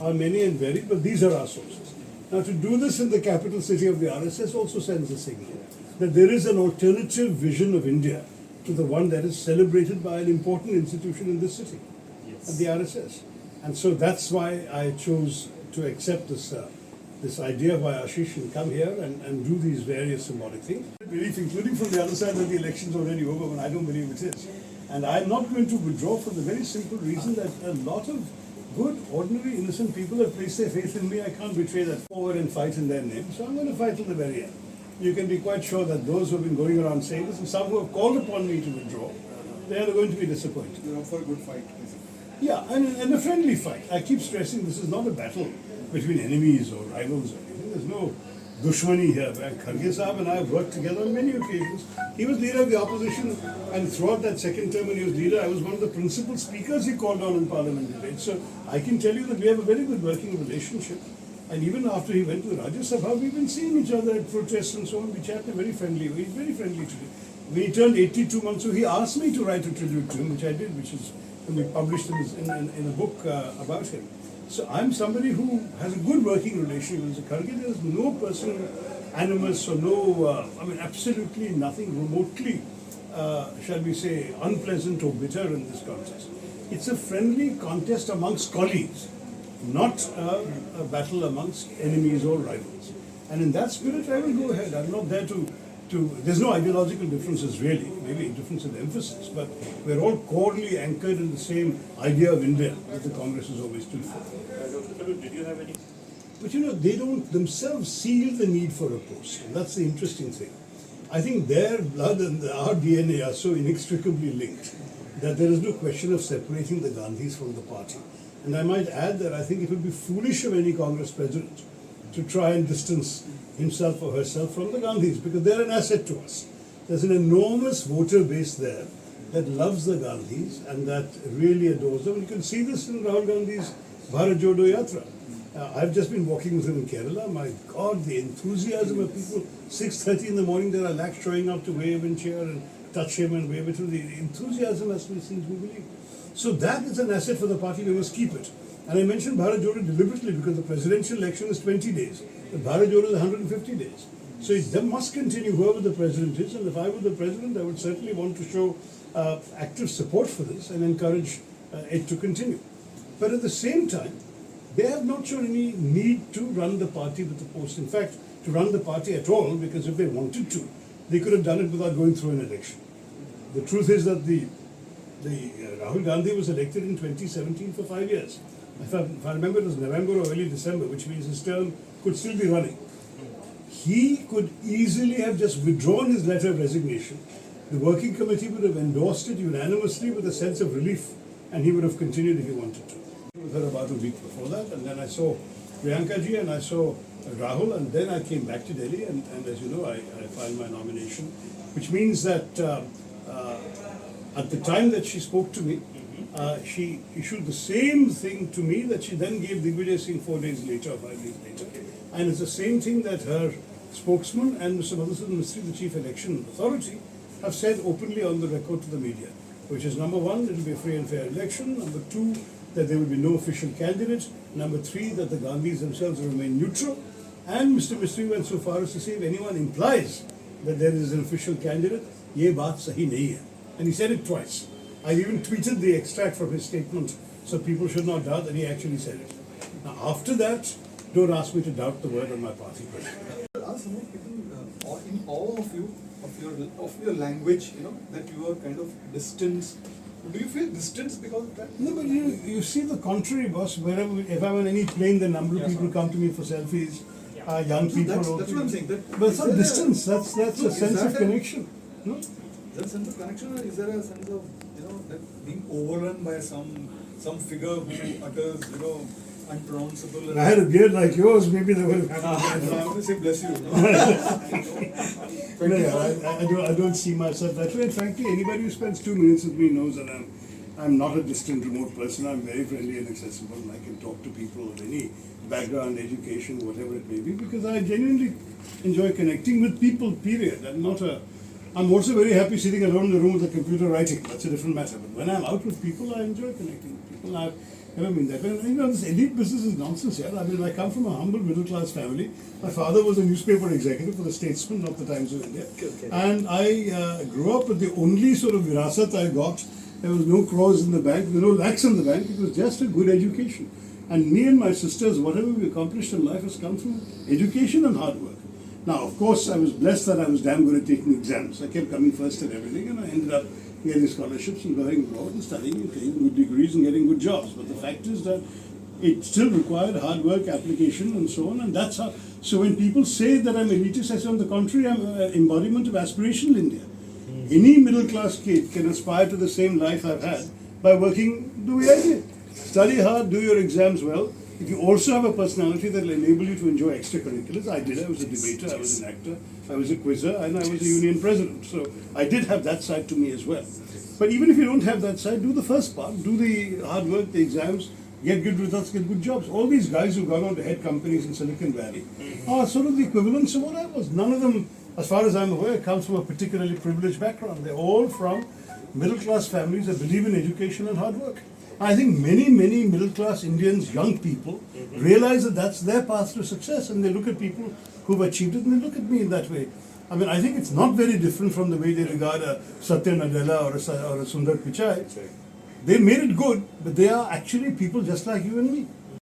are many and varied, but these are our sources. Now, to do this in the capital city of the RSS also sends a signal that there is an alternative vision of India to the one that is celebrated by an important institution in this city, the RSS. And so that's why I chose to accept this idea by Ashish and come here and do these various symbolic things. Belief, including from the other side that the election's already over, when I don't believe it is. And I'm not going to withdraw for the very simple reason that a lot of good, ordinary, innocent people have placed their faith in me. I can't betray that forward and fight in their name. So I'm going to fight till the very end. You can be quite sure that those who have been going around saying this, and some who have called upon me to withdraw, they are going to be disappointed. You're up for a good fight, basically. Yeah, and a friendly fight. I keep stressing this is not a battle between enemies or rivals or anything. There's no dushmani here. Kharge Sahab and I have worked together on many occasions. He was leader of the opposition, and throughout that second term when he was leader, I was one of the principal speakers he called on in parliament debates. So I can tell you that we have a very good working relationship. And even after he went to the Sabha, we've been seeing each other at protests and so on. We chatted very friendly. He's very friendly today. When he turned 82 months old, he asked me to write a tribute to him, which I did, which is when we published in a book about him. So I'm somebody who has a good working relationship with Kharge. There's no personal animus or no, absolutely nothing remotely, shall we say, unpleasant or bitter in this contest. It's a friendly contest amongst colleagues, not a battle amongst enemies or rivals. And in that spirit, I will go ahead. I'm not there to there's no ideological differences really, maybe a difference of emphasis, but we're all corely anchored in the same idea of India that the Congress has always stood for. Dr. Tharoor, did you have any? But they don't themselves seal the need for a post. And that's the interesting thing. I think their blood and our DNA are so inextricably linked that there is no question of separating the Gandhis from the party. And I might add that I think it would be foolish of any Congress president to try and distance himself or herself from the Gandhis, because they're an asset to us. There's an enormous voter base there that loves the Gandhis and that really adores them. You can see this in Rahul Gandhi's Bharat Jodo Yatra. I've just been walking with him in Kerala. My God, the enthusiasm of people. 6:30 in the morning, there are lakhs showing up to wave and cheer and touch him and wave it to the enthusiasm as we seem to believe. So that is an asset for the party. We must keep it. And I mentioned Bharat Jodo deliberately because the presidential election is 20 days. The Bharat Jodo is 150 days. So it must continue, whoever the president is. And if I were the president, I would certainly want to show active support for this and encourage it to continue. But at the same time, they have not shown any need to run the party with the post. In fact, to run the party at all, because if they wanted to, they could have done it without going through an election. The truth is that the Rahul Gandhi was elected in 2017 for 5 years. If I remember, it was November or early December, which means his term could still be running. He could easily have just withdrawn his letter of resignation. The working committee would have endorsed it unanimously with a sense of relief, and he would have continued if he wanted to. I was there about a week before that, and then I saw Priyanka ji and I saw Rahul, and then I came back to Delhi, and as you know, I filed my nomination, which means that at the time that she spoke to me, she issued the same thing to me that she then gave Digvijay Singh 4 days later, 5 days later. And it's the same thing that her spokesman and Mr. Madhusudan Mistry, the Chief Election Authority, have said openly on the record to the media, which is number one, it will be a free and fair election. Number two, that there will be no official candidate. Number three, that the Gandhis themselves will remain neutral. And Mr. Mistry went so far as to say if anyone implies that there is an official candidate, ye baat sahi nahi hai. And he said it twice. I even tweeted the extract from his statement so people should not doubt that he actually said it. Now after that, don't ask me to doubt the word of my party president. Ask some people in all of you, of your language, that you are kind of distant. Do you feel distant because of that? No, but you see the contrary, boss. Wherever, if I'm on any plane, the number of people come to me for selfies. Young people. That's what I'm saying. But it's not distance. That's a sense of connection. No? Is there a sense of connection, or is there a sense of that being overrun by some figure who utters unpronounceable? I had a beard like yours. Maybe that would have happened. I want to say bless you. I don't see myself that way. And frankly, anybody who spends 2 minutes with me knows that I'm not a distant, remote person. I'm very friendly and accessible, and I can talk to people of any background, education, whatever it may be, because I genuinely enjoy connecting with people, period. I'm also very happy sitting alone in the room with a computer writing. That's a different matter. But when I'm out with people, I enjoy connecting with people. I don't mean that. This elite business is nonsense here. I mean, I come from a humble middle class family. My father was a newspaper executive for the Statesman, not the Times of India. Okay. And I grew up with the only sort of virasat I got. There was no crores in the bank, there were no lakhs in the bank. It was just a good education. And me and my sisters, whatever we accomplished in life has come through education and hard work. Now, of course, I was blessed that I was damn good at taking exams. I kept coming first at everything, and I ended up getting scholarships and going abroad and studying and getting good degrees and getting good jobs. But the fact is that it still required hard work, application, and so on. And that's how. So when people say that I'm elitist, I say on the contrary, I'm an embodiment of aspirational India. Any middle class kid can aspire to the same life I've had by working the way I did. Study hard, do your exams well. If you also have a personality that will enable you to enjoy extracurriculars, I did. I was a debater, I was an actor, I was a quizzer, and I was a union president. So I did have that side to me as well. But even if you don't have that side, do the first part, do the hard work, the exams, get good results, get good jobs. All these guys who've gone on to head companies in Silicon Valley are sort of the equivalents of what I was. None of them, as far as I'm aware, comes from a particularly privileged background. They're all from middle class families that believe in education and hard work. I think many middle class Indians, young people, realize that that's their path to success, and they look at people who've achieved it and they look at me in that way. I mean, I think it's not very different from the way they regard a Satya Nadella or a Sundar Pichai. They made it good, but they are actually people just like you and me.